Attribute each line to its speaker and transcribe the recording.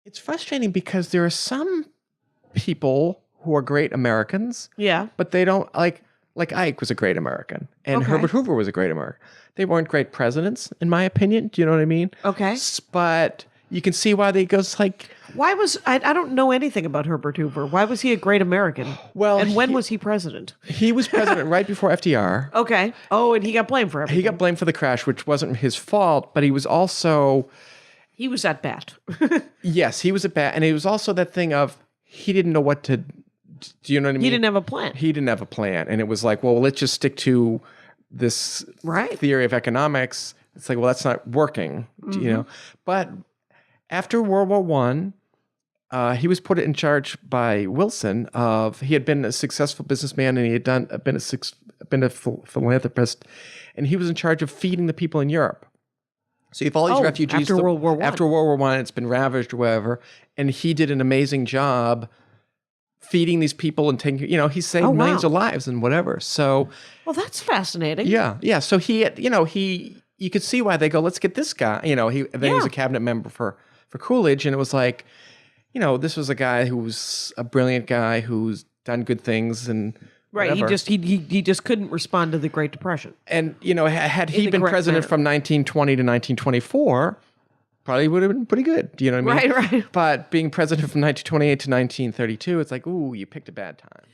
Speaker 1: It's frustrating because there are some people who are great Americans.
Speaker 2: Yeah.
Speaker 1: But they don't like Ike was a great American and Herbert Hoover was a great American. They weren't great presidents, in my opinion. Do you know what I mean?
Speaker 2: Okay.
Speaker 1: But you can see why they goes like.
Speaker 2: Why was I don't know anything about Herbert Hoover. Why was he a great American?
Speaker 1: Well,
Speaker 2: and when was he president?
Speaker 1: He was president right before FDR.
Speaker 2: Okay. Oh, and he got blamed for everything.
Speaker 1: He got blamed for the crash, which wasn't his fault, but he was also.
Speaker 2: He was at bat.
Speaker 1: Yes, he was at bat, and it was also that thing of he didn't know what to. Do you know what I mean?
Speaker 2: He didn't have a plan.
Speaker 1: He didn't have a plan, and it was like, well, let's just stick to this theory of economics. It's like, well, that's not working, you know. But after World War I, he was put in charge by Wilson of. He had been a successful businessman, and he had been a philanthropist, and he was in charge of feeding the people in Europe. So you have all these refugees
Speaker 2: after World War I.
Speaker 1: After World War I, it's been ravaged or whatever, and he did an amazing job feeding these people and taking, you know, he saved millions of lives and whatever. So,
Speaker 2: well, that's fascinating.
Speaker 1: Yeah. So he, you know, you could see why they go, let's get this guy. You know, then he was a cabinet member for Coolidge, and it was like, you know, this was a guy who was a brilliant guy who's done good things and.
Speaker 2: Right,
Speaker 1: whatever.
Speaker 2: he just couldn't respond to the Great Depression.
Speaker 1: And you know, had he been president from 1920 to 1924, probably would have been pretty good. Do you know what I mean?
Speaker 2: Right.
Speaker 1: But being president from 1928 to 1932, it's like, ooh, you picked a bad time.